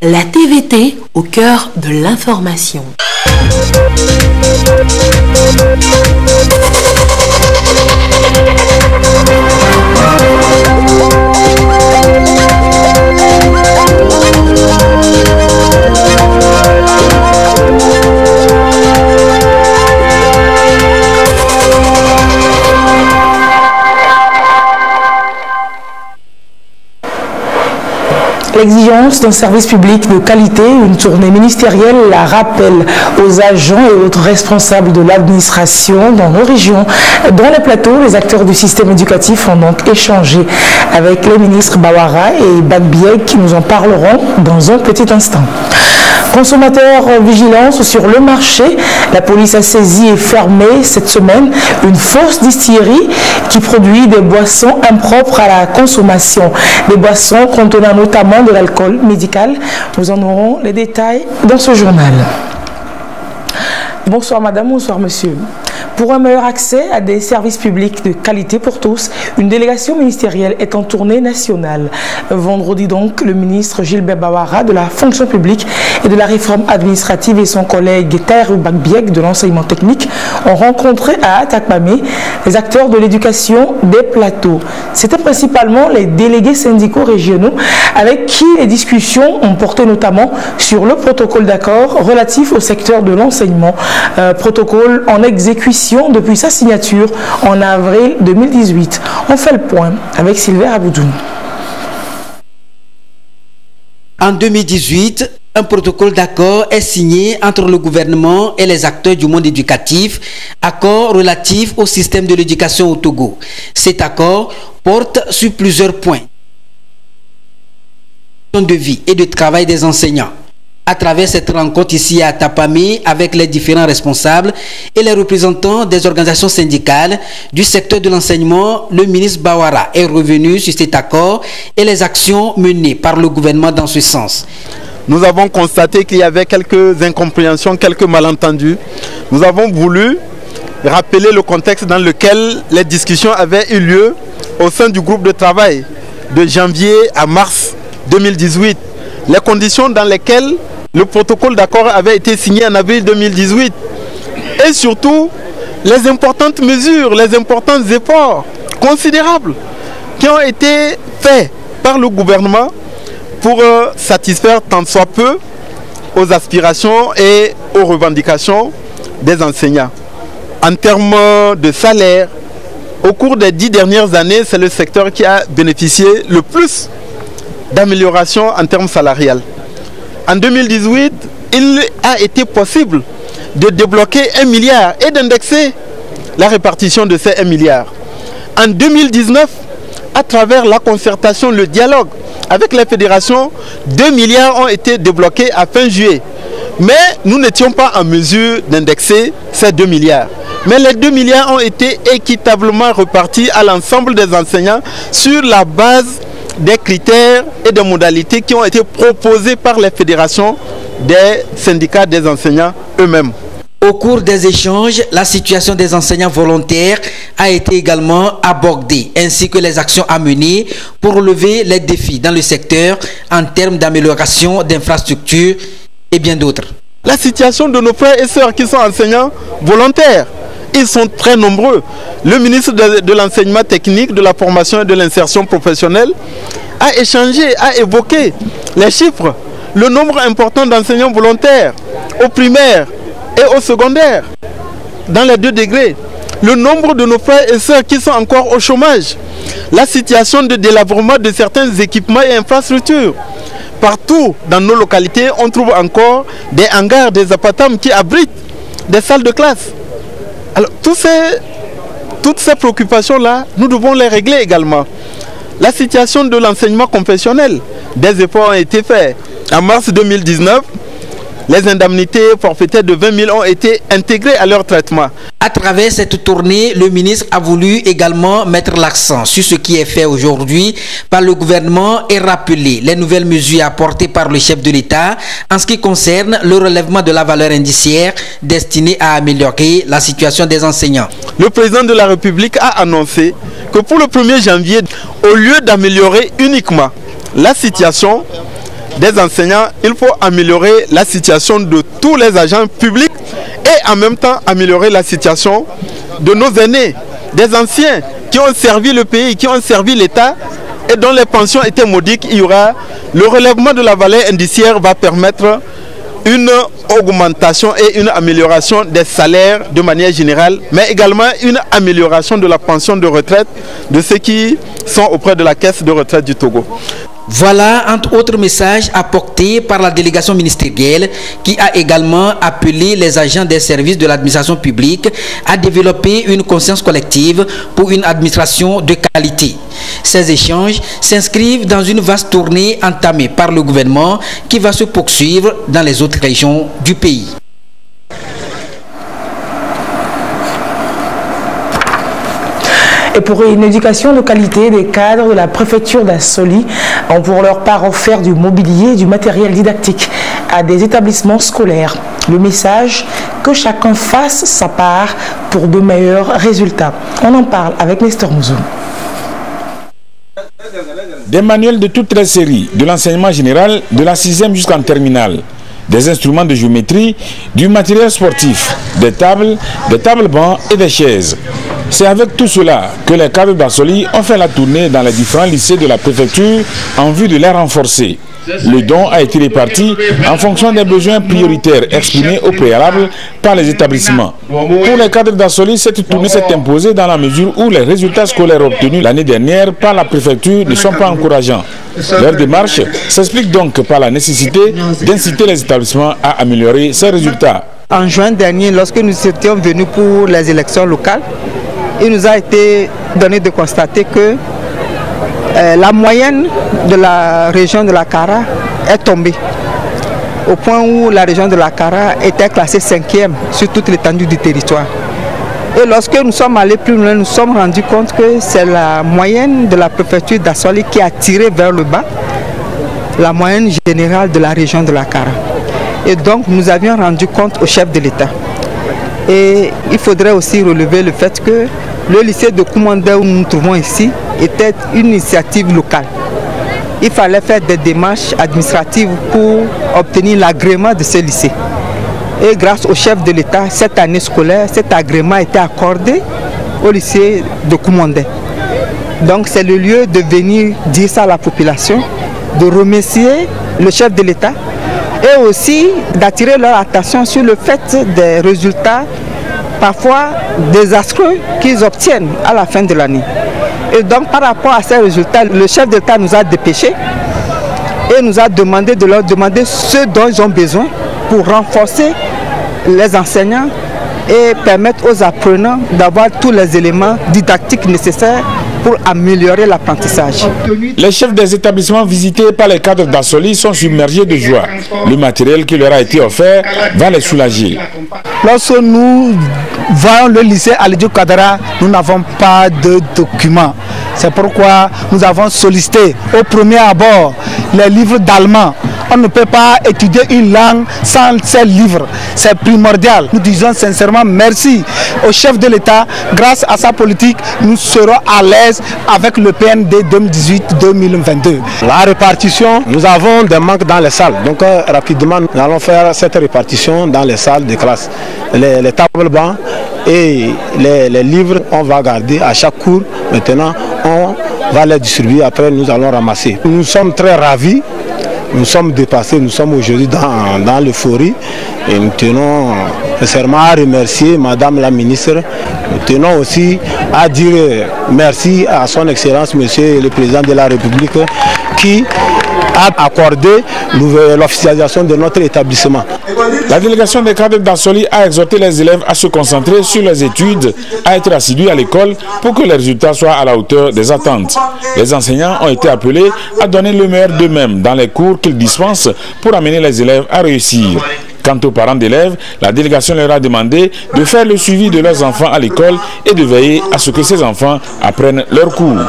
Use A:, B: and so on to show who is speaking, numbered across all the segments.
A: La TVT au cœur de l'information.
B: L'exigence d'un service public de qualité, une tournée ministérielle la rappelle aux agents et autres responsables de l'administration dans nos régions. Dans les plateaux, les acteurs du système éducatif ont donc échangé avec les ministres Bawara et Bagbieg qui nous en parleront dans un petit instant. Consommateurs vigilance sur le marché, la police a saisi et fermé cette semaine une fausse distillerie qui produit des boissons impropres à la consommation. Des boissons contenant notamment de l'alcool médical. Nous en aurons les détails dans ce journal. Bonsoir madame, bonsoir monsieur. Pour un meilleur accès à des services publics de qualité pour tous, une délégation ministérielle est en tournée nationale. Vendredi donc, le ministre Gilbert Bawara de la fonction publique et de la réforme administrative et son collègue Taïrou Bagbieg de l'enseignement technique ont rencontré à Atakpamé les acteurs de l'éducation des plateaux. C'était principalement les délégués syndicaux régionaux avec qui les discussions ont porté notamment sur le protocole d'accord relatif au secteur de l'enseignement. Protocole en exécution depuis sa signature en avril 2018. On fait le point avec Sylvain Aboudoun.
C: En 2018, un protocole d'accord est signé entre le gouvernement et les acteurs du monde éducatif, accord relatif au système de l'éducation au Togo. Cet accord porte sur plusieurs points de vie et de travail des enseignants. À travers cette rencontre ici à Tapamé avec les différents responsables et les représentants des organisations syndicales du secteur de l'enseignement, le ministre Bawara est revenu sur cet accord et les actions menées par le gouvernement dans ce sens.
D: Nous avons constaté qu'il y avait quelques incompréhensions, quelques malentendus. Nous avons voulu rappeler le contexte dans lequel les discussions avaient eu lieu au sein du groupe de travail de janvier à mars 2018. Les conditions dans lesquelles le protocole d'accord avait été signé en avril 2018 et surtout les importantes mesures, les importants efforts considérables qui ont été faits par le gouvernement pour satisfaire tant soit peu aux aspirations et aux revendications des enseignants. En termes de salaire, au cours des 10 dernières années, c'est le secteur qui a bénéficié le plus d'amélioration en termes salariales. En 2018, il a été possible de débloquer 1 milliard et d'indexer la répartition de ces 1 milliard. En 2019, à travers la concertation, le dialogue avec les fédérations, 2 milliards ont été débloqués à fin juillet. Mais nous n'étions pas en mesure d'indexer ces 2 milliards. Mais les 2 milliards ont été équitablement repartis à l'ensemble des enseignants sur la base des critères et des modalités qui ont été proposés par les fédérations des syndicats des enseignants eux-mêmes.
C: Au cours des échanges, la situation des enseignants volontaires a été également abordée, ainsi que les actions à mener pour relever les défis dans le secteur en termes d'amélioration d'infrastructures et bien d'autres.
D: La situation de nos frères et sœurs qui sont enseignants volontaires, ils sont très nombreux. Le ministre de l'enseignement technique, de la formation et de l'insertion professionnelle a échangé, a évoqué les chiffres, le nombre important d'enseignants volontaires au primaire et au secondaire, dans les 2 degrés, le nombre de nos frères et sœurs qui sont encore au chômage, la situation de délabrement de certains équipements et infrastructures. Partout dans nos localités, on trouve encore des hangars, des appartements qui abritent des salles de classe. Alors, toutes ces préoccupations-là, nous devons les régler également. La situation de l'enseignement confessionnel, des efforts ont été faits. En mars 2019, les indemnités forfaitaires de 20 000 ont été intégrées à leur traitement.
C: À travers cette tournée, le ministre a voulu également mettre l'accent sur ce qui est fait aujourd'hui par le gouvernement et rappeler les nouvelles mesures apportées par le chef de l'État en ce qui concerne le relèvement de la valeur indiciaire destinée à améliorer la situation des enseignants.
D: Le président de la République a annoncé que pour le 1er janvier, au lieu d'améliorer uniquement la situation, des enseignants, il faut améliorer la situation de tous les agents publics et en même temps améliorer la situation de nos aînés, des anciens qui ont servi le pays, qui ont servi l'État et dont les pensions étaient modiques. Il y aura le relèvement de la valeur indiciaire va permettre une augmentation et une amélioration des salaires de manière générale, mais également une amélioration de la pension de retraite de ceux qui sont auprès de la caisse de retraite du Togo.
C: Voilà, entre autres messages apportés par la délégation ministérielle qui a également appelé les agents des services de l'administration publique à développer une conscience collective pour une administration de qualité. Ces échanges s'inscrivent dans une vaste tournée entamée par le gouvernement qui va se poursuivre dans les autres régions du pays.
B: Et pour une éducation de qualité, des cadres de la préfecture d'Assoli ont pour leur part offert du mobilier et du matériel didactique à des établissements scolaires. Le message, que chacun fasse sa part pour de meilleurs résultats. On en parle avec Nestor Mouzou.
E: Des manuels de toutes les séries, de l'enseignement général, de la 6e jusqu'en terminale. Des instruments de géométrie, du matériel sportif, des tables bancs et des chaises. C'est avec tout cela que les cadres d'Assoli ont fait la tournée dans les différents lycées de la préfecture en vue de les renforcer. Le don a été réparti en fonction des besoins prioritaires exprimés au préalable par les établissements. Pour les cadres d'Assoli, cette tournée s'est imposée dans la mesure où les résultats scolaires obtenus l'année dernière par la préfecture ne sont pas encourageants. Leur démarche s'explique donc par la nécessité d'inciter les établissements à améliorer ces résultats.
F: En juin dernier, lorsque nous étions venus pour les élections locales, il nous a été donné de constater que la moyenne de la région de la Kara est tombée, au point où la région de la Kara était classée 5e sur toute l'étendue du territoire. Et lorsque nous sommes allés plus loin, nous nous sommes rendus compte que c'est la moyenne de la préfecture d'Assoli qui a tiré vers le bas la moyenne générale de la région de la Kara. Et donc nous avions rendu compte au chef de l'État. Et il faudrait aussi relever le fait que le lycée de Koumandé où nous nous trouvons ici était une initiative locale. Il fallait faire des démarches administratives pour obtenir l'agrément de ce lycée. Et grâce au chef de l'État, cette année scolaire, cet agrément a été accordé au lycée de Koumandé. Donc c'est le lieu de venir dire ça à la population, de remercier le chef de l'État et aussi d'attirer leur attention sur le fait des résultats parfois désastreux qu'ils obtiennent à la fin de l'année. Et donc par rapport à ces résultats, le chef d'État nous a dépêchés et nous a demandé de leur demander ce dont ils ont besoin pour renforcer les enseignants et permettre aux apprenants d'avoir tous les éléments didactiques nécessaires pour améliorer l'apprentissage.
E: Les chefs des établissements visités par les cadres d'Assoli sont submergés de joie. Le matériel qui leur a été offert va les soulager.
G: Lorsque nous voyons le lycée Alidio Kadara, nous n'avons pas de documents. C'est pourquoi nous avons sollicité au premier abord les livres d'allemand. On ne peut pas étudier une langue sans ces livres. C'est primordial. Nous disons sincèrement merci au chef de l'État. Grâce à sa politique, nous serons à l'aise avec le PND 2018-2022.
H: La répartition, nous avons des manques dans les salles. Donc rapidement, nous allons faire cette répartition dans les salles de classe. Les tables bancs et les livres, on va garder à chaque cours. Maintenant, on va les distribuer. Après, nous allons ramasser. Nous sommes très ravis. Nous sommes dépassés, nous sommes aujourd'hui dans l'euphorie et nous tenons sincèrement à remercier Madame la ministre. Nous tenons aussi à dire merci à son Excellence, Monsieur le Président de la République, qui a accordé l'officialisation de notre établissement.
E: La délégation des cadres d'Assoli a exhorté les élèves à se concentrer sur les études, à être assidus à l'école pour que les résultats soient à la hauteur des attentes. Les enseignants ont été appelés à donner le meilleur d'eux-mêmes dans les cours qu'ils dispensent pour amener les élèves à réussir. Quant aux parents d'élèves, la délégation leur a demandé de faire le suivi de leurs enfants à l'école et de veiller à ce que ces enfants apprennent leurs cours.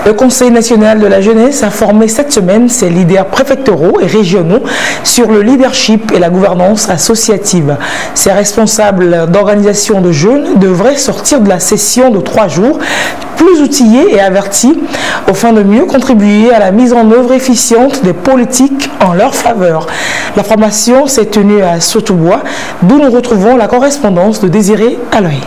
B: Le Conseil national de la jeunesse a formé cette semaine ses leaders préfectoraux et régionaux sur le leadership et la gouvernance associative. Ces responsables d'organisation de jeunes devraient sortir de la session de 3 jours plus outillés et avertis afin de mieux contribuer à la mise en œuvre efficiente des politiques en leur faveur. La formation s'est tenue à Sotoubois, d'où nous retrouvons la correspondance de Désiré Aloy.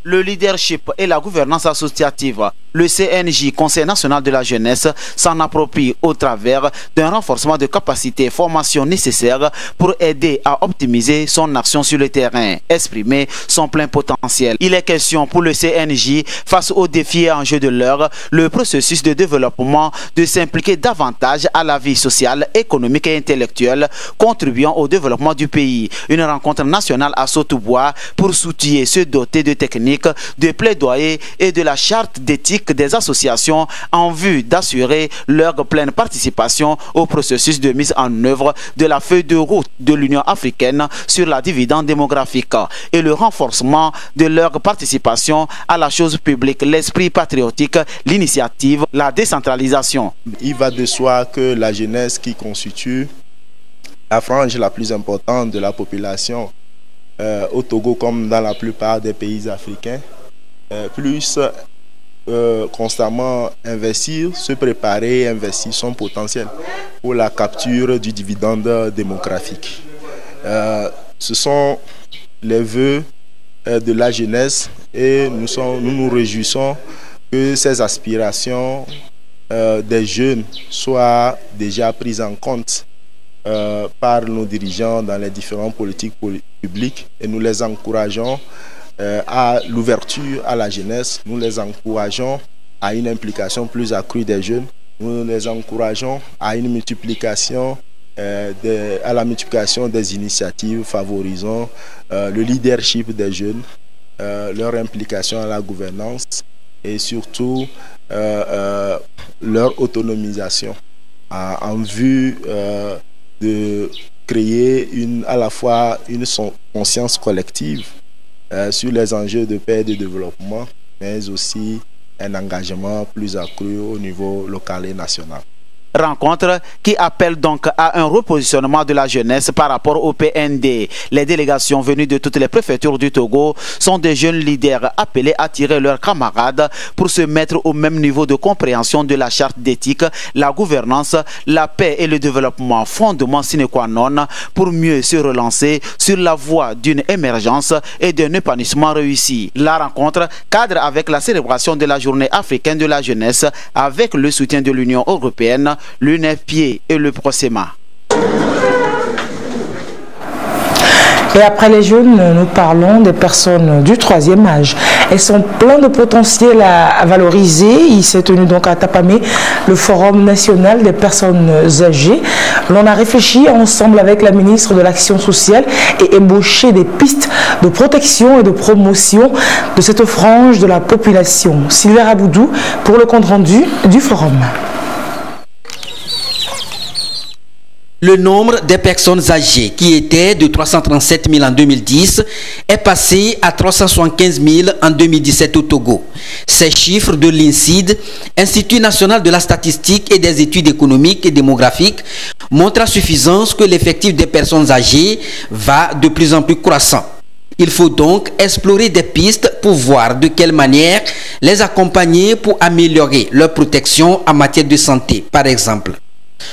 I: Le leadership et la gouvernance associative. Le CNJ, Conseil national de la jeunesse, s'en approprie au travers d'un renforcement de capacités et formations nécessaires pour aider à optimiser son action sur le terrain, exprimer son plein potentiel. Il est question pour le CNJ, face aux défis et enjeux de l'heure, le processus de développement, de s'impliquer davantage à la vie sociale, économique et intellectuelle, contribuant au développement du pays. Une rencontre nationale à Sotoubois pour s'outiller, se doter de techniques, de plaidoyer et de la charte d'éthique des associations en vue d'assurer leur pleine participation au processus de mise en œuvre de la feuille de route de l'Union africaine sur la dividende démographique et le renforcement de leur participation à la chose publique, l'esprit patriotique, l'initiative, la décentralisation.
J: Il va de soi que la jeunesse qui constitue la frange la plus importante de la population au Togo comme dans la plupart des pays africains, plus constamment investir, se préparer et investir son potentiel pour la capture du dividende démographique. Ce sont les vœux de la jeunesse et nous nous réjouissons que ces aspirations des jeunes soient déjà prises en compte par nos dirigeants dans les différentes politiques publiques et nous les encourageons à l'ouverture à la jeunesse, nous les encourageons à une implication plus accrue des jeunes, nous les encourageons à une multiplication à la multiplication des initiatives favorisant le leadership des jeunes, leur implication à la gouvernance et surtout leur autonomisation en vue de créer à la fois une conscience collective sur les enjeux de paix et de développement, mais aussi un engagement plus accru au niveau local et national.
I: Rencontre qui appelle donc à un repositionnement de la jeunesse par rapport au PND. Les délégations venues de toutes les préfectures du Togo sont des jeunes leaders appelés à tirer leurs camarades pour se mettre au même niveau de compréhension de la charte d'éthique, la gouvernance, la paix et le développement, fondement sine qua non pour mieux se relancer sur la voie d'une émergence et d'un épanouissement réussi. La rencontre cadre avec la célébration de la journée africaine de la jeunesse avec le soutien de l'Union européenne, l'UNFPA et le PROSEMA.
B: Et après les jeunes, nous parlons des personnes du 3e âge. Elles sont pleines de potentiel à valoriser. Il s'est tenu donc à Tapamé le Forum national des personnes âgées. L'on a réfléchi ensemble avec la ministre de l'Action sociale et ébauché des pistes de protection et de promotion de cette frange de la population. Sylvain Raboudou pour le compte-rendu du forum.
C: Le nombre des personnes âgées qui était de 337 000 en 2010 est passé à 375 000 en 2017 au Togo. Ces chiffres de l'INSID, Institut national de la statistique et des études économiques et démographiques, montrent à suffisance que l'effectif des personnes âgées va de plus en plus croissant. Il faut donc explorer des pistes pour voir de quelle manière les accompagner pour améliorer leur protection en matière de santé, par exemple.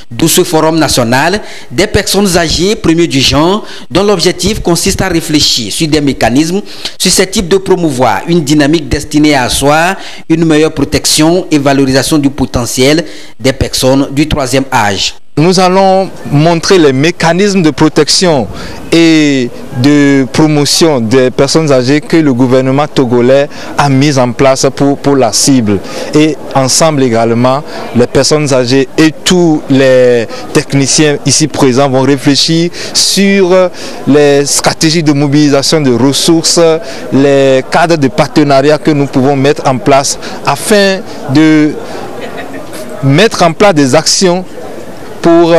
C: D'où ce forum national des personnes âgées premier du genre dont l'objectif consiste à réfléchir sur des mécanismes susceptibles de promouvoir une dynamique destinée à asseoir une meilleure protection et valorisation du potentiel des personnes du 3e âge.
H: Nous allons montrer les mécanismes de protection et de promotion des personnes âgées que le gouvernement togolais a mis en place pour la cible. Et ensemble également, les personnes âgées et tous les techniciens ici présents vont réfléchir sur les stratégies de mobilisation de ressources, les cadres de partenariat que nous pouvons mettre en place afin de mettre en place des actions pour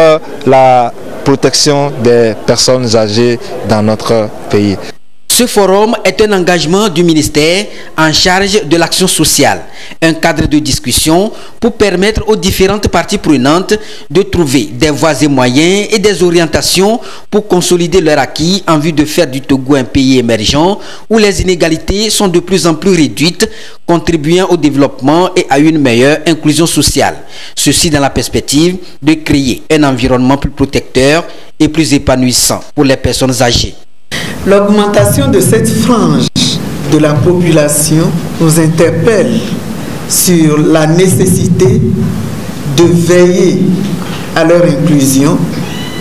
H: la protection des personnes âgées dans notre pays.
C: Ce forum est un engagement du ministère en charge de l'action sociale, un cadre de discussion pour permettre aux différentes parties prenantes de trouver des voies et moyens et des orientations pour consolider leur acquis en vue de faire du Togo un pays émergent où les inégalités sont de plus en plus réduites, contribuant au développement et à une meilleure inclusion sociale. Ceci dans la perspective de créer un environnement plus protecteur et plus épanouissant pour les personnes âgées.
K: L'augmentation de cette frange de la population nous interpelle sur la nécessité de veiller à leur inclusion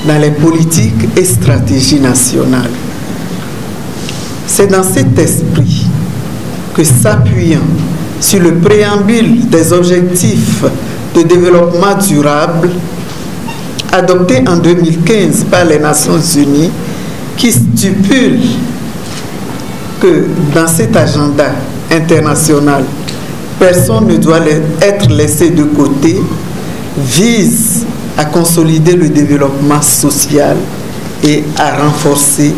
K: dans les politiques et stratégies nationales. C'est dans cet esprit que, s'appuyant sur le préambule des objectifs de développement durable adopté en 2015 par les Nations Unies, qui stipule que dans cet agenda international, personne ne doit être laissé de côté, vise à consolider le développement social et à renforcer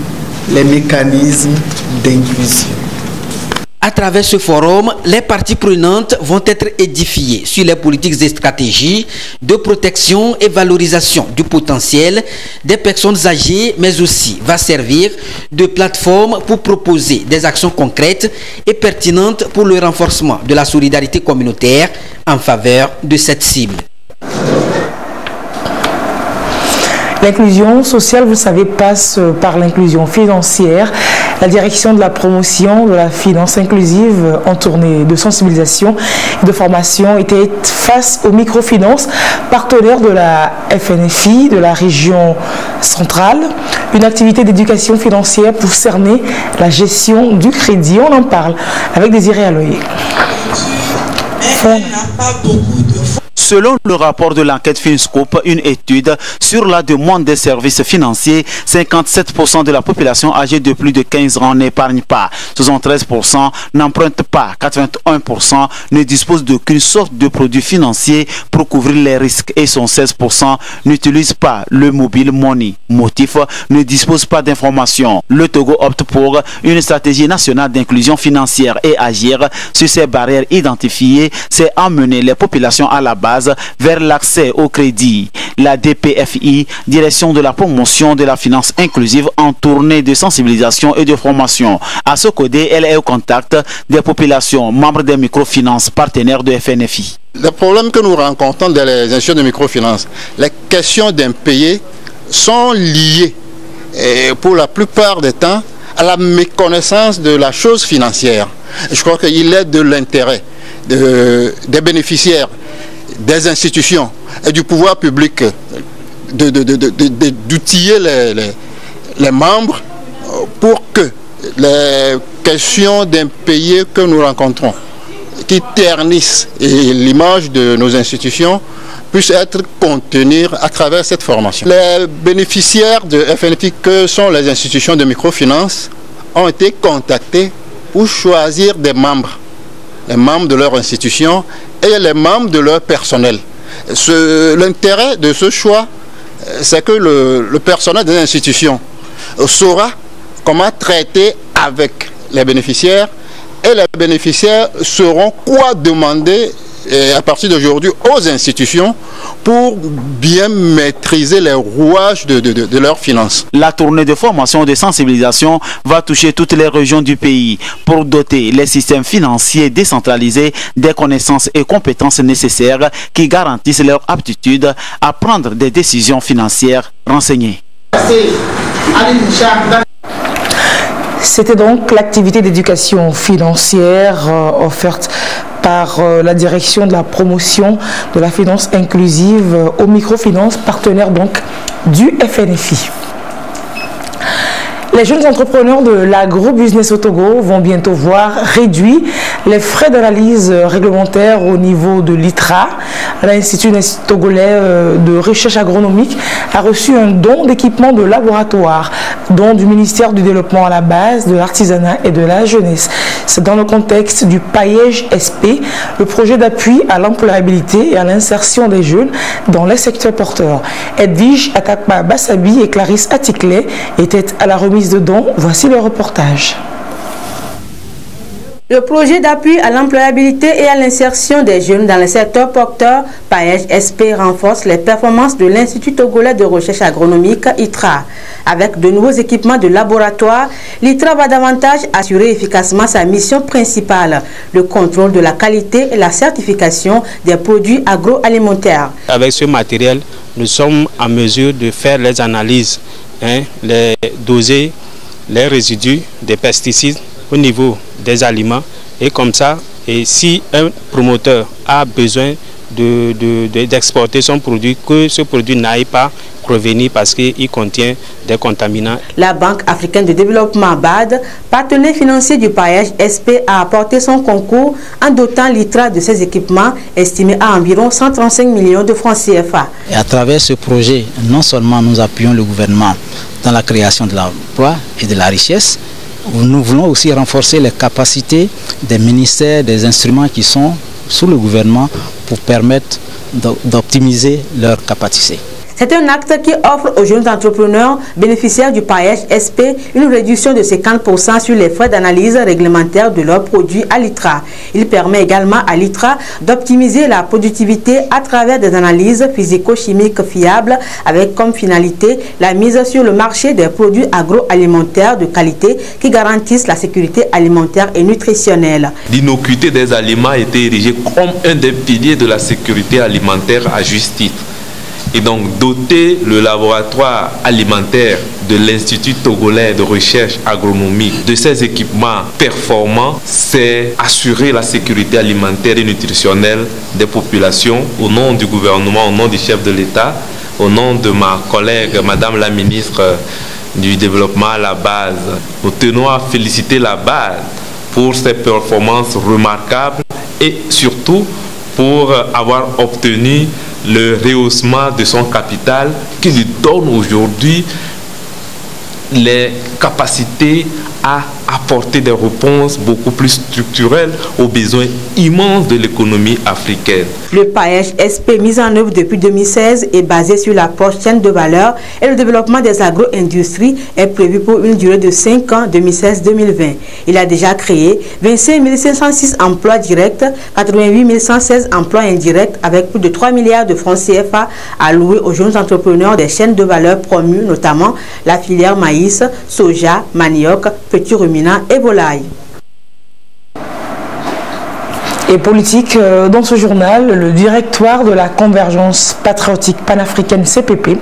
K: les mécanismes d'inclusion.
C: À travers ce forum, les parties prenantes vont être édifiées sur les politiques et stratégies de protection et valorisation du potentiel des personnes âgées, mais aussi va servir de plateforme pour proposer des actions concrètes et pertinentes pour le renforcement de la solidarité communautaire en faveur de cette cible.
B: L'inclusion sociale, vous le savez, passe par l'inclusion financière. La direction de la promotion de la finance inclusive en tournée de sensibilisation et de formation était face aux microfinances, partenaires de la FNFI de la région centrale. Une activité d'éducation financière pour cerner la gestion du crédit. On en parle avec Désiré Aloye.
I: Selon le rapport de l'enquête Finscope, une étude sur la demande des services financiers, 57% de la population âgée de plus de 15 ans n'épargne pas, 73% n'emprunte pas, 81% ne dispose d'aucune sorte de produit financier pour couvrir les risques et 16% n'utilise pas le mobile money. Motif, ne dispose pas d'informations. Le Togo opte pour une stratégie nationale d'inclusion financière et agir sur ces barrières identifiées, c'est emmener les populations à la base vers l'accès au crédit. La DPFI, Direction de la promotion de la finance inclusive en tournée de sensibilisation et de formation. À ce côté, elle est au contact des populations membres des microfinances partenaires de FNFI.
L: Le problème que nous rencontrons dans les institutions de microfinance, les questions d'impayés sont liées pour la plupart des temps à la méconnaissance de la chose financière. Je crois qu'il est de l'intérêt des bénéficiaires, des institutions et du pouvoir public d'outiller les membres pour que les questions d'impayés que nous rencontrons, qui ternissent l'image de nos institutions, puissent être contenues à travers cette formation. Les bénéficiaires de FNFI, que sont les institutions de microfinance, ont été contactés pour choisir des membres, les membres de leur institution et les membres de leur personnel. L'intérêt de ce choix, c'est que le personnel des institutions saura comment traiter avec les bénéficiaires et les bénéficiaires sauront quoi demander à partir d'aujourd'hui aux institutions pour bien maîtriser les rouages de leurs finances.
I: La tournée de formation et de sensibilisation va toucher toutes les régions du pays pour doter les systèmes financiers décentralisés des connaissances et compétences nécessaires qui garantissent leur aptitude à prendre des décisions financières renseignées.
B: C'était donc l'activité d'éducation financière offerte par la direction de la promotion de la finance inclusive aux microfinances, partenaire donc du FNFI. Les jeunes entrepreneurs de l'agrobusiness au Togo vont bientôt voir réduits les frais d'analyse réglementaire au niveau de l'ITRA. L'Institut togolais de recherche agronomique a reçu un don d'équipement de laboratoire, don du ministère du Développement à la base, de l'artisanat et de la jeunesse. C'est dans le contexte du Paillège SP, le projet d'appui à l'employabilité et à l'insertion des jeunes dans les secteurs porteurs. Edwige Atakba Bassabi et Clarisse Atikle étaient à la remise de dons. Voici le reportage.
M: Le projet d'appui à l'employabilité et à l'insertion des jeunes dans le secteur porteur PAEJ-SP renforce les performances de l'Institut togolais de recherche agronomique ITRA. Avec de nouveaux équipements de laboratoire, l'ITRA va davantage assurer efficacement sa mission principale, le contrôle de la qualité et la certification des produits agroalimentaires.
N: Avec ce matériel, nous sommes en mesure de faire les analyses, les doser les résidus des pesticides au niveau des aliments, et comme ça, et si un promoteur a besoin d'exporter son produit, que ce produit n'aille pas revenir parce qu'il contient des contaminants.
M: La Banque africaine de développement BAD, partenaire financier du PAEJ-SP, a apporté son concours en dotant l'ITRA de ses équipements estimés à environ 135 millions de francs CFA.
O: Et à travers ce projet, non seulement nous appuyons le gouvernement dans la création de l'emploi et de la richesse, nous voulons aussi renforcer les capacités des ministères, des instruments qui sont sous le gouvernement pour permettre d'optimiser leurs capacités.
M: C'est un acte qui offre aux jeunes entrepreneurs bénéficiaires du PAEJ-SP une réduction de 50% sur les frais d'analyse réglementaire de leurs produits à l'ITRA. Il permet également à l'ITRA d'optimiser la productivité à travers des analyses physico-chimiques fiables avec comme finalité la mise sur le marché des produits agroalimentaires de qualité qui garantissent la sécurité alimentaire et nutritionnelle.
P: L'innocuité des aliments a été érigée comme un des piliers de la sécurité alimentaire à juste titre. Et donc doter le laboratoire alimentaire de l'Institut togolais de recherche agronomique de ces équipements performants, c'est assurer la sécurité alimentaire et nutritionnelle des populations au nom du gouvernement, au nom du chef de l'État, au nom de ma collègue, Madame la ministre du Développement à la base. Nous tenons à féliciter la base pour ses performances remarquables et surtout pour avoir obtenu le rehaussement de son capital qui lui donne aujourd'hui les capacités à apporter des réponses beaucoup plus structurelles aux besoins immenses de l'économie africaine.
M: Le PAEJ-SP, mis en œuvre depuis 2016, est basé sur l'approche chaîne de valeur et le développement des agro-industries est prévu pour une durée de 5 ans, 2016-2020. Il a déjà créé 25 506 emplois directs, 88 116 emplois indirects avec plus de 3 milliards de francs CFA alloués aux jeunes entrepreneurs des chaînes de valeur promues, notamment la filière maïs, soja, manioc, petits ruminants et volailles.
B: Et politique, dans ce journal, le directoire de la convergence patriotique panafricaine CPP,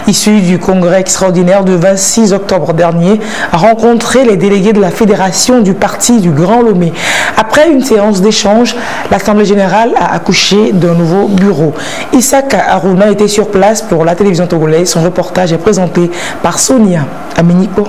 B: issu du congrès extraordinaire du 26 octobre dernier, a rencontré les délégués de la fédération du parti du Grand Lomé. Après une séance d'échange, l'Assemblée générale a accouché d'un nouveau bureau. Isaac Aruna était sur place pour la télévision togolaise. Son reportage est présenté par Sonia Aminipo.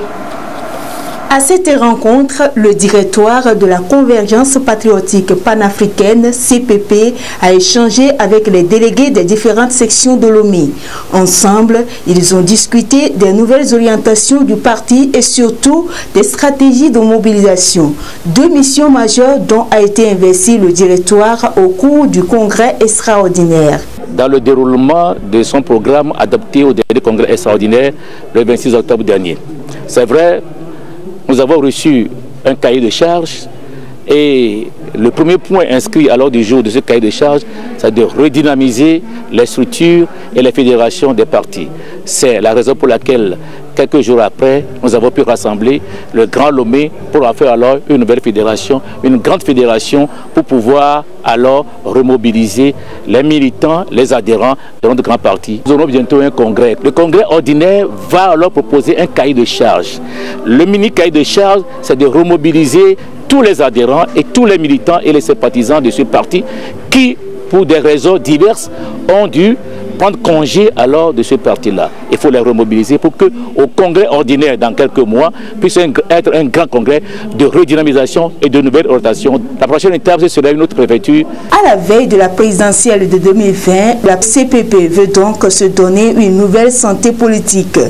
Q: À cette rencontre, le directoire de la convergence patriotique panafricaine CPP a échangé avec les délégués des différentes sections de Lomé. Ensemble, ils ont discuté des nouvelles orientations du parti et surtout des stratégies de mobilisation. Deux missions majeures dont a été investi le directoire au cours du congrès extraordinaire.
R: Dans le déroulement de son programme adopté au dernier congrès extraordinaire le 26 octobre dernier. C'est vrai, nous avons reçu un cahier de charges et le premier point inscrit à l'ordre du jour de ce cahier de charges, c'est de redynamiser les structures et les fédérations des partis. C'est la raison pour laquelle, quelques jours après, nous avons pu rassembler le Grand Lomé pour en faire alors une nouvelle fédération, une grande fédération pour pouvoir alors remobiliser les militants, les adhérents de notre grand parti. Nous aurons bientôt un congrès. Le congrès ordinaire va alors proposer un cahier de charges. Le mini cahier de charges, c'est de remobiliser tous les adhérents et tous les militants et les sympathisants de ce parti qui, pour des raisons diverses, ont dû prendre congé alors de ce parti-là. Il faut les remobiliser pour que au congrès ordinaire dans quelques mois puisse être un grand congrès de redynamisation et de nouvelles rotations. La prochaine étape, ce sera une autre préfecture.
Q: À la veille de la présidentielle de 2020, la CPP veut donc se donner une nouvelle santé politique.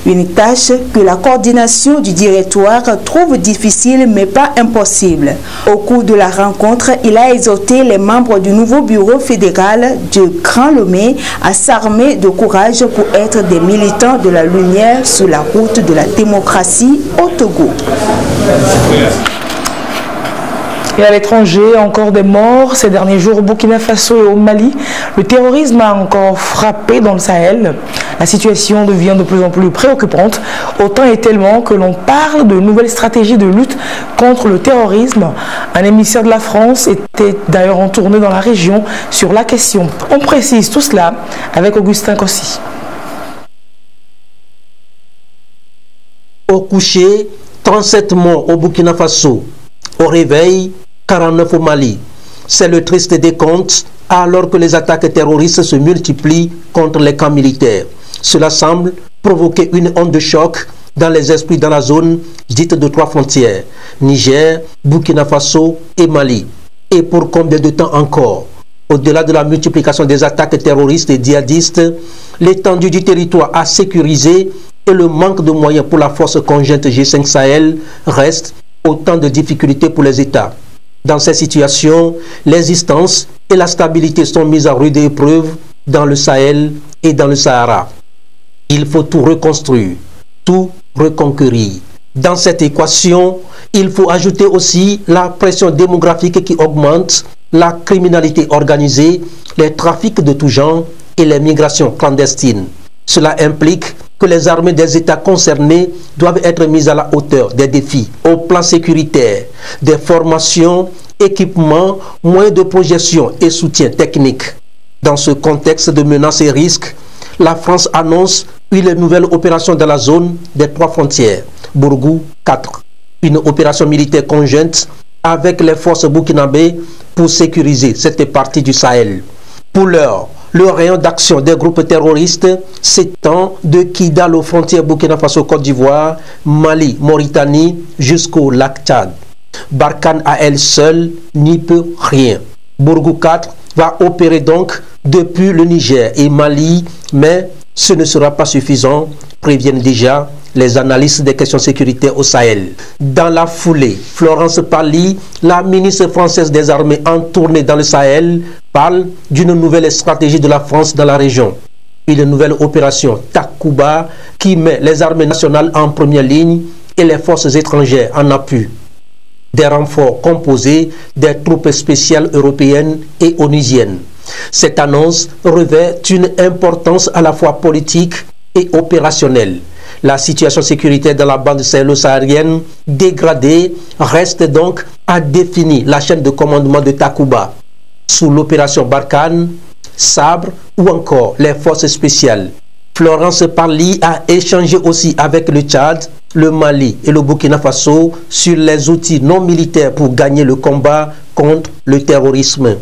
Q: Une tâche que la coordination du directoire trouve difficile mais pas impossible. Au cours de la rencontre, il a exhorté les membres du nouveau bureau fédéral du Grand Lomé à s'armer de courage pour être des militants de la lumière sur la route de la démocratie au Togo.
B: Et à l'étranger, encore des morts ces derniers jours au Burkina Faso et au Mali. Le terrorisme a encore frappé dans le Sahel. La situation devient de plus en plus préoccupante, autant et tellement que l'on parle de nouvelles stratégies de lutte contre le terrorisme. Un émissaire de la France était d'ailleurs en tournée dans la région sur la question. On précise tout cela avec Augustin Kossi.
S: Au coucher, 37 morts au Burkina Faso. Au réveil, 49 au Mali. C'est le triste décompte alors que les attaques terroristes se multiplient contre les camps militaires. Cela semble provoquer une onde de choc dans les esprits dans la zone dite de 3 frontières, Niger, Burkina Faso et Mali. Et pour combien de temps encore? Au-delà de la multiplication des attaques terroristes et djihadistes, l'étendue du territoire à sécuriser et le manque de moyens pour la force conjointe G5 Sahel reste autant de difficultés pour les États. Dans ces situations, l'existence et la stabilité sont mises à rude épreuve dans le Sahel et dans le Sahara. Il faut tout reconstruire, tout reconquérir. Dans cette équation, il faut ajouter aussi la pression démographique qui augmente, la criminalité organisée, les trafics de tout genre et les migrations clandestines. Cela implique que les armées des États concernés doivent être mises à la hauteur des défis au plan sécuritaire, des formations, équipements, moyens de projection et soutien technique. Dans ce contexte de menaces et risques, la France annonce une nouvelle opération dans la zone des 3 frontières, Bourgou 4, une opération militaire conjointe avec les forces burkinabées pour sécuriser cette partie du Sahel. Pour l'heure, le rayon d'action des groupes terroristes s'étend de Kidal aux frontières Burkina Faso-Côte d'Ivoire, Mali, Mauritanie jusqu'au lac Tchad. Barkhane à elle seule n'y peut rien. Bourgou 4 va opérer donc depuis le Niger et Mali, mais ce ne sera pas suffisant, préviennent déjà les analystes des questions sécuritaires au Sahel. Dans la foulée, Florence Parly, la ministre française des Armées en tournée dans le Sahel, parle d'une nouvelle stratégie de la France dans la région. Une nouvelle opération Takuba qui met les armées nationales en première ligne et les forces étrangères en appui. Des renforts composés des troupes spéciales européennes et onusiennes. Cette annonce revêt une importance à la fois politique et opérationnelle. La situation sécuritaire dans la bande sahélo-saharienne dégradée reste donc à définir la chaîne de commandement de Takuba. Sous l'opération Barkhane, Sabre ou encore les forces spéciales. Florence Parly a échangé aussi avec le Tchad, le Mali et le Burkina Faso sur les outils non militaires pour gagner le combat contre le terrorisme.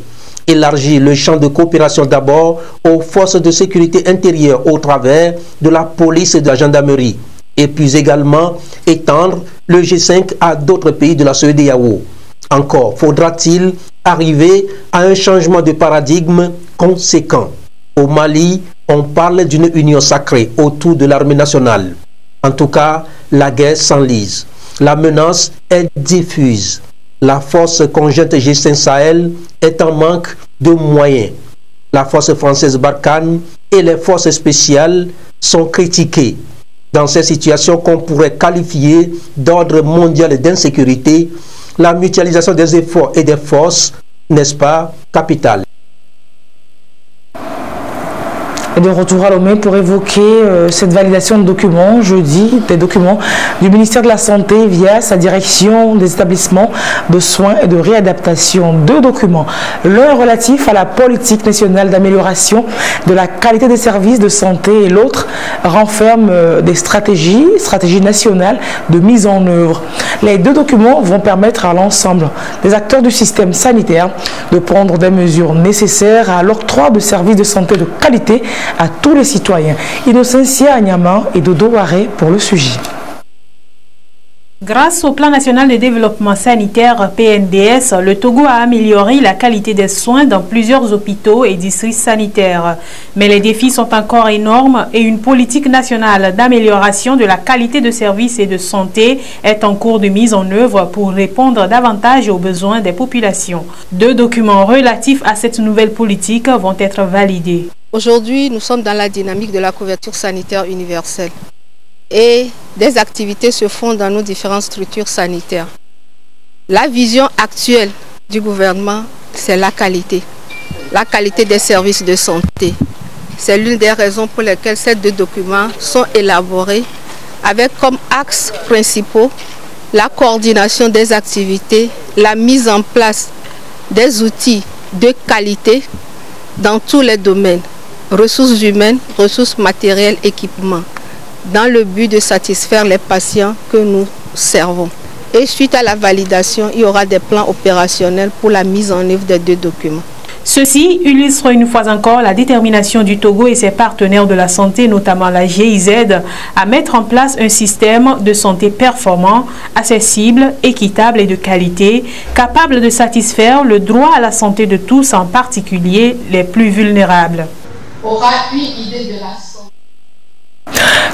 S: Élargir le champ de coopération d'abord aux forces de sécurité intérieure au travers de la police et de la gendarmerie. Et puis également étendre le G5 à d'autres pays de la CEDEAO. Encore faudra-t-il arriver à un changement de paradigme conséquent. Au Mali, on parle d'une union sacrée autour de l'armée nationale. En tout cas, la guerre s'enlise. La menace est diffuse. La force conjointe G5 Sahel est en manque de moyens. La force française Barkhane et les forces spéciales sont critiquées. Dans ces situations qu'on pourrait qualifier d'ordre mondial d'insécurité, la mutualisation des efforts et des forces, n'est-ce pas, capitale.
B: Et de retour à Lomé pour évoquer cette validation de documents, jeudi, des documents du ministère de la Santé via sa direction des établissements de soins et de réadaptation. 2 documents, l'un relatif à la politique nationale d'amélioration de la qualité des services de santé et l'autre renferme des stratégies nationales de mise en œuvre. Les 2 documents vont permettre à l'ensemble des acteurs du système sanitaire de prendre des mesures nécessaires à l'octroi de services de santé de qualité à tous les citoyens. Innocentia Agnama et Dodo Waré pour le sujet.
T: Grâce au Plan national de développement sanitaire PNDS, le Togo a amélioré la qualité des soins dans plusieurs hôpitaux et districts sanitaires. Mais les défis sont encore énormes et une politique nationale d'amélioration de la qualité de services et de santé est en cours de mise en œuvre pour répondre davantage aux besoins des populations. 2 documents relatifs à cette nouvelle politique vont être validés.
U: Aujourd'hui, nous sommes dans la dynamique de la couverture sanitaire universelle et des activités se font dans nos différentes structures sanitaires. La vision actuelle du gouvernement, c'est la qualité des services de santé. C'est l'une des raisons pour lesquelles ces deux documents sont élaborés avec comme axes principaux la coordination des activités, la mise en place des outils de qualité dans tous les domaines, ressources humaines, ressources matérielles, équipements, dans le but de satisfaire les patients que nous servons. Et suite à la validation, il y aura des plans opérationnels pour la mise en œuvre des deux documents.
T: Ceci illustre une fois encore la détermination du Togo et ses partenaires de la santé, notamment la GIZ, à mettre en place un système de santé performant, accessible, équitable et de qualité, capable de satisfaire le droit à la santé de tous, en particulier les plus vulnérables.
U: Aura une idée de la santé.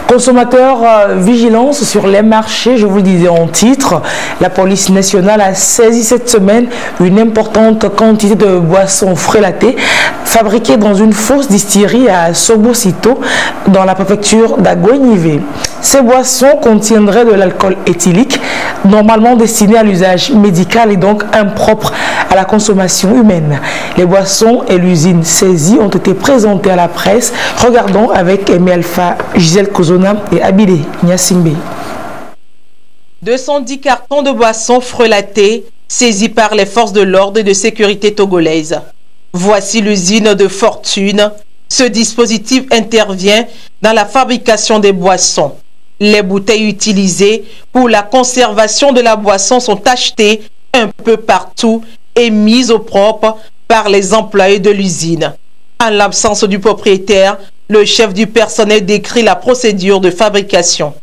B: Consommateurs, vigilance sur les marchés, je vous le disais en titre. La police nationale a saisi cette semaine une importante quantité de boissons frelatées fabriquées dans une fausse distillerie à Sobosito, dans la préfecture d'Agouenivé. Ces boissons contiendraient de l'alcool éthylique, normalement destiné à l'usage médical et donc impropre à la consommation humaine. Les boissons et l'usine saisie ont été présentées à la presse. Regardons avec Aimé Alpha, Gisèle Kozona et Abile Nyasimbe.
A: 210 cartons de boissons frelatées saisis par les forces de l'ordre et de sécurité togolaises. Voici l'usine de fortune. Ce dispositif intervient dans la fabrication des boissons. Les bouteilles utilisées pour la conservation de la boisson sont achetées un peu partout et mises au propre par les employés de l'usine. En l'absence du propriétaire, le chef du personnel décrit la procédure de fabrication.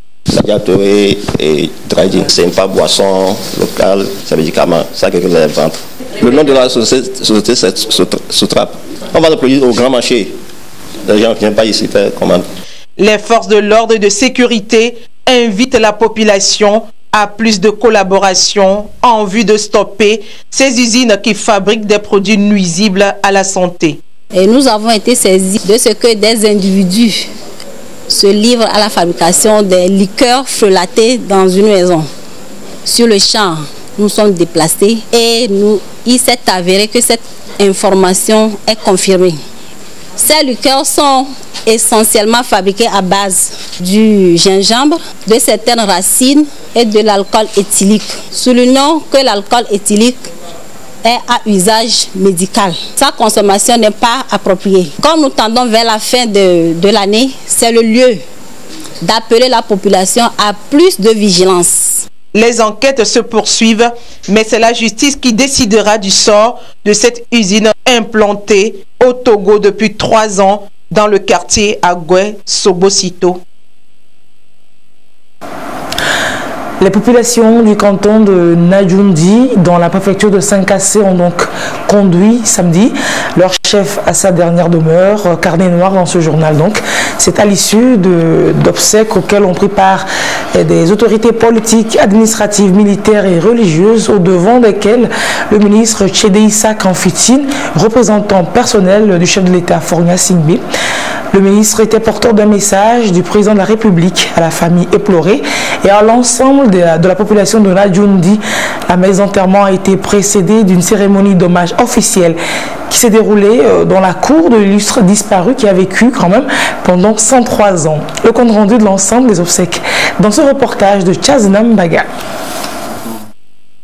V: C'est pas boisson locale, c'est médicament, ça que les ventes. Le nom de la société c'est Soutrap. On va le produire au grand marché. Les gens ne viennent pas ici faire commande.
A: Les forces de l'ordre et de sécurité invitent la population à plus de collaboration en vue de stopper ces usines qui fabriquent des produits nuisibles à la santé.
W: Et nous avons été saisis de ce que des individus se livrent à la fabrication des liqueurs frelatées dans une maison. Sur le champ, nous sommes déplacés et il s'est avéré que cette information est confirmée. Ces liqueurs sont essentiellement fabriquées à base du gingembre, de certaines racines et de l'alcool éthylique. Soulignons que l'alcool éthylique est à usage médical. Sa consommation n'est pas appropriée. Comme nous tendons vers la fin de l'année, c'est le lieu d'appeler la population à plus de vigilance.
A: Les enquêtes se poursuivent, mais c'est la justice qui décidera du sort de cette usine implantée au Togo depuis 3 ans dans le quartier Agoué Sobosito.
B: Les populations du canton de Nadjoundi, dans la préfecture de Saint-Cassé, ont donc conduit samedi leur chef à sa dernière demeure, carnet noir dans ce journal. Donc, c'est à l'issue d'obsèques auxquelles ont pris part des autorités politiques, administratives, militaires et religieuses, au devant desquelles le ministre Tchédé Issa Kamfitine, représentant personnel du chef de l'État Fornia Singbe. Le ministre était porteur d'un message du président de la République à la famille éplorée et à l'ensemble de la population de Nadjoundi. La messe d'enterrement a été précédée d'une cérémonie d'hommage officielle qui s'est déroulée dans la cour de l'illustre disparu qui a vécu quand même pendant 103 ans. Le compte rendu de l'ensemble des obsèques dans ce reportage de Chaznam Baga.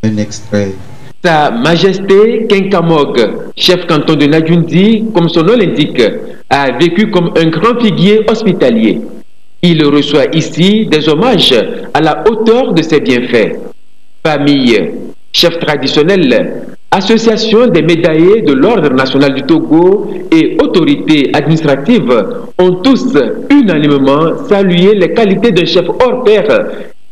X: Un extrait. Sa Majesté Kenkamog, chef canton de Nadjoundi, comme son nom l'indique, a vécu comme un grand figuier hospitalier. Il reçoit ici des hommages à la hauteur de ses bienfaits. Famille, chef traditionnel, association des médaillés de l'Ordre national du Togo et autorités administratives ont tous unanimement salué les qualités d'un chef hors pair,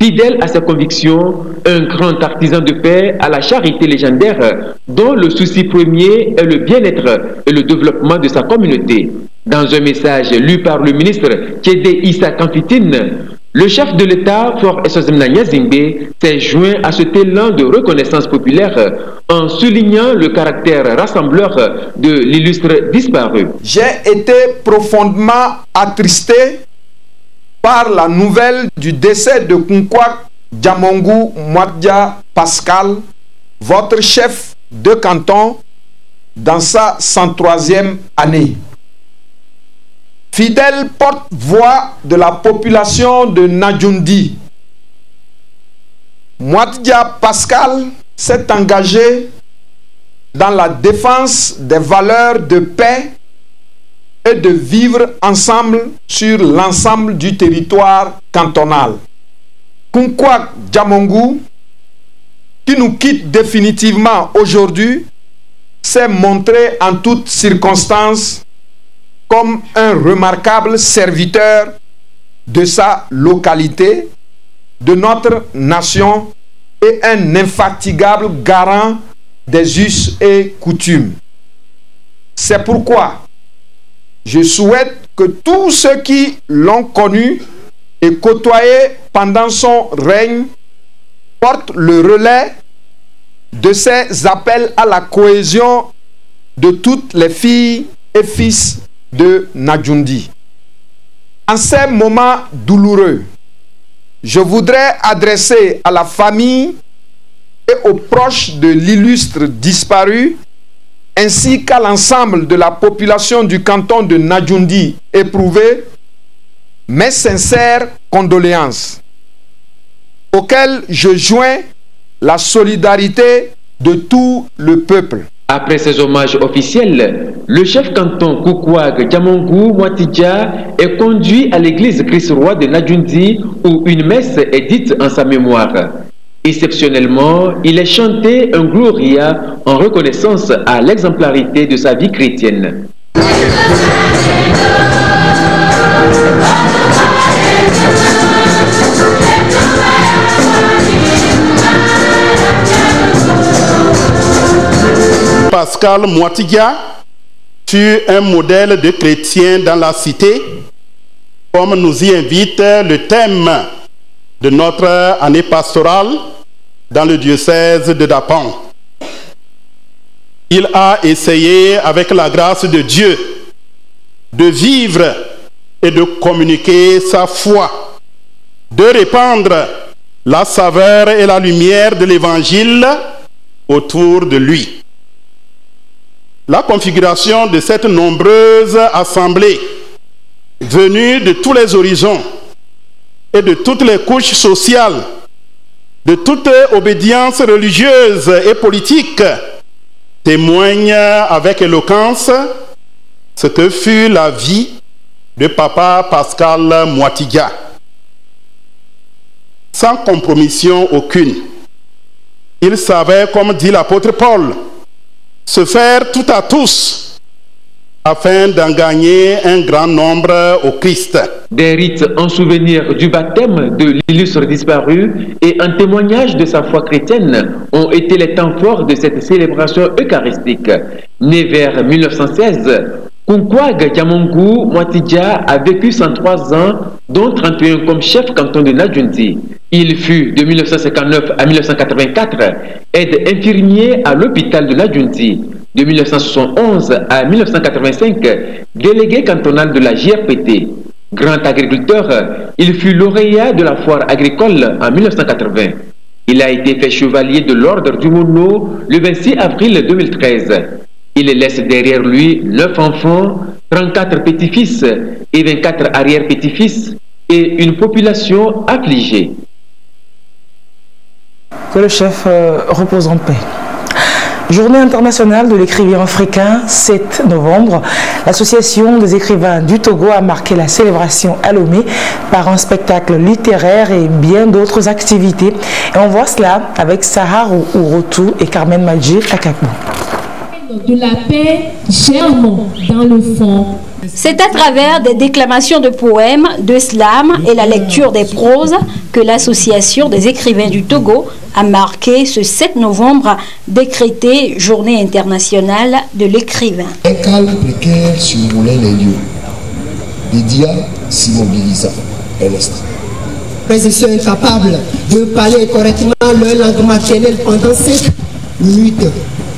X: fidèle à ses convictions, un grand artisan de paix à la charité légendaire, dont le souci premier est le bien-être et le développement de sa communauté. Dans un message lu par le ministre Tchédé Issa Kamfitine, le chef de l'État, Fort Essozemna Nyazingbe, s'est joint à cet élan de reconnaissance populaire en soulignant le caractère rassembleur de l'illustre disparu.
Y: J'ai été profondément attristé par la nouvelle du décès de Kunkwak Djamongu Mwadja Pascal, votre chef de canton dans sa 103e année. Fidèle porte-voix de la population de Nadjoundi, Mouatidia Pascal s'est engagé dans la défense des valeurs de paix et de vivre ensemble sur l'ensemble du territoire cantonal. Kunkwak Djamongu, qui nous quitte définitivement aujourd'hui, s'est montré en toutes circonstances comme un remarquable serviteur de sa localité, de notre nation et un infatigable garant des us et coutumes. C'est pourquoi je souhaite que tous ceux qui l'ont connu et côtoyé pendant son règne portent le relais de ces appels à la cohésion de toutes les filles et fils de Nadjoundi. En ces moments douloureux, je voudrais adresser à la famille et aux proches de l'illustre disparu, ainsi qu'à l'ensemble de la population du canton de Nadjoundi éprouvé, mes sincères condoléances, auxquelles je joins la solidarité de tout le peuple.
X: Après ces hommages officiels, le chef canton Kunkwak Djamongu Mouatidia est conduit à l'église Christ-Roi de Nadjoundi où une messe est dite en sa mémoire. Exceptionnellement, il est chanté un Gloria en reconnaissance à l'exemplarité de sa vie chrétienne.
D: Pascal Mouatidia fut un modèle de chrétien dans la cité, comme nous y invite le thème de notre année pastorale dans le diocèse de Dapan. Il a essayé, avec la grâce de Dieu, de vivre et de communiquer sa foi, de répandre la saveur et la lumière de l'Évangile autour de lui. La configuration de cette nombreuse assemblée, venue de tous les horizons et de toutes les couches sociales, de toute obédience religieuse et politique, témoigne avec éloquence ce que fut la vie de Papa Pascal Mouatidia. Sans compromission aucune, il savait, comme dit l'apôtre Paul, se faire tout à tous afin d'en gagner un grand nombre au Christ.
X: Des rites en souvenir du baptême de l'illustre disparu et en témoignage de sa foi chrétienne ont été les temps forts de cette célébration eucharistique. Né vers 1916, Kunkwak Djamongu Mouatidia a vécu 103 ans, dont 31 comme chef canton de Nadjoundi. Il fut de 1959 à 1984 aide infirmier à l'hôpital de Nadjoundi. De 1971 à 1985, délégué cantonal de la JRPT. Grand agriculteur, il fut lauréat de la foire agricole en 1980. Il a été fait chevalier de l'ordre du Mono le 26 avril 2013. Il laisse derrière lui 9 enfants, 34 petits-fils et 24 arrière-petits-fils et une population affligée.
B: Que le chef repose en paix. Journée internationale de l'écrivain africain, 7 novembre. L'Association des écrivains du Togo a marqué la célébration à Lomé par un spectacle littéraire et bien d'autres activités. Et on voit cela avec Sahar Ourotou et Carmen Madji Akakbo.
E: De la paix germe dans le fond.
W: C'est à travers des déclamations de poèmes, de slam et la lecture des proses que l'Association des écrivains du Togo a marqué ce 7 novembre, décrété Journée internationale de l'écrivain.
F: Un calme précaire survolait les lieux. Lydia s'immobilisa un instant.
G: Frères et sœurs incapables de parler correctement leur langue maternelle pendant 5 minutes.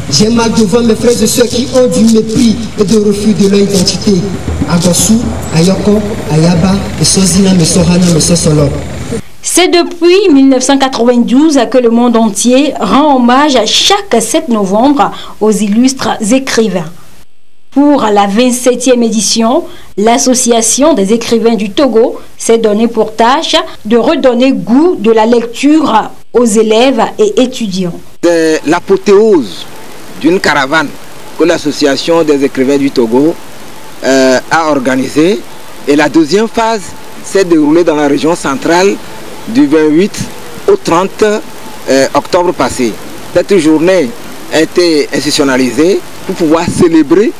G: J'ai mal devant mes frères et sœurs qui ont du mépris et de refus de leur identité. Agossou, Ayoko, Ayaba, Sozina, Sohana, Sosolo.
C: C'est depuis 1992 que le monde entier rend hommage chaque 7 novembre aux illustres écrivains. Pour la 27e édition, l'Association des écrivains du Togo s'est donné pour tâche de redonner goût de la lecture aux élèves et étudiants.
H: C'est l'apothéose d'une caravane que l'Association des écrivains du Togo a organisée. Et la deuxième phase s'est déroulée dans la région centrale du 28 au 30 octobre passé. Cette journée a été institutionnalisée pour pouvoir célébrer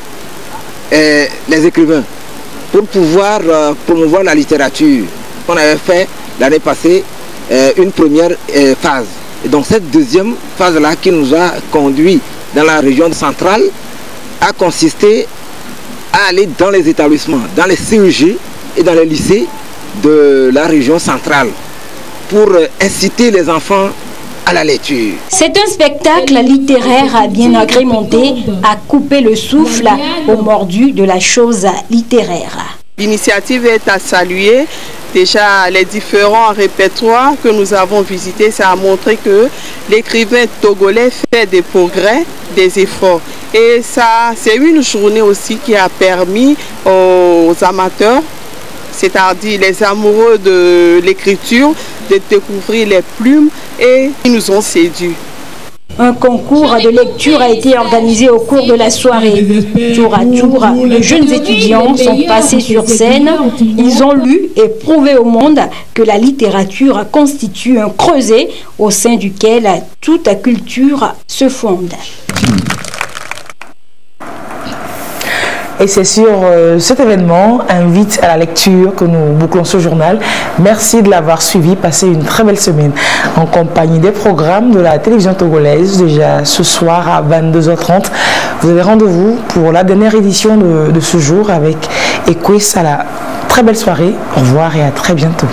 H: les écrivains, pour pouvoir promouvoir la littérature. On avait fait l'année passée une première phase. Et donc cette deuxième phase-là qui nous a conduit dans la région centrale a consisté à aller dans les établissements, dans les CEG et dans les lycées de la région centrale pour inciter les enfants à la lecture.
C: C'est un spectacle littéraire bien agrémenté à couper le souffle au mordu de la chose littéraire.
J: L'initiative est à saluer. Déjà, les différents répertoires que nous avons visités, ça a montré que l'écrivain togolais fait des progrès, des efforts. Et ça, c'est une journée aussi qui a permis aux amateurs, c'est-à-dire les amoureux de l'écriture, de découvrir les plumes et ils nous ont séduits.
C: Un concours de lecture a été organisé au cours de la soirée. Tour à tour, les jeunes étudiants sont passés sur scène. Ils ont lu et prouvé au monde que la littérature constitue un creuset au sein duquel toute culture se fonde.
B: Et c'est sur cet événement, invite à la lecture, que nous bouclons ce journal. Merci de l'avoir suivi. Passez une très belle semaine en compagnie des programmes de la télévision togolaise. Déjà ce soir à 22h30, vous avez rendez-vous pour la dernière édition de ce jour avec Ekwe Sala. Très belle soirée, au revoir et à très bientôt.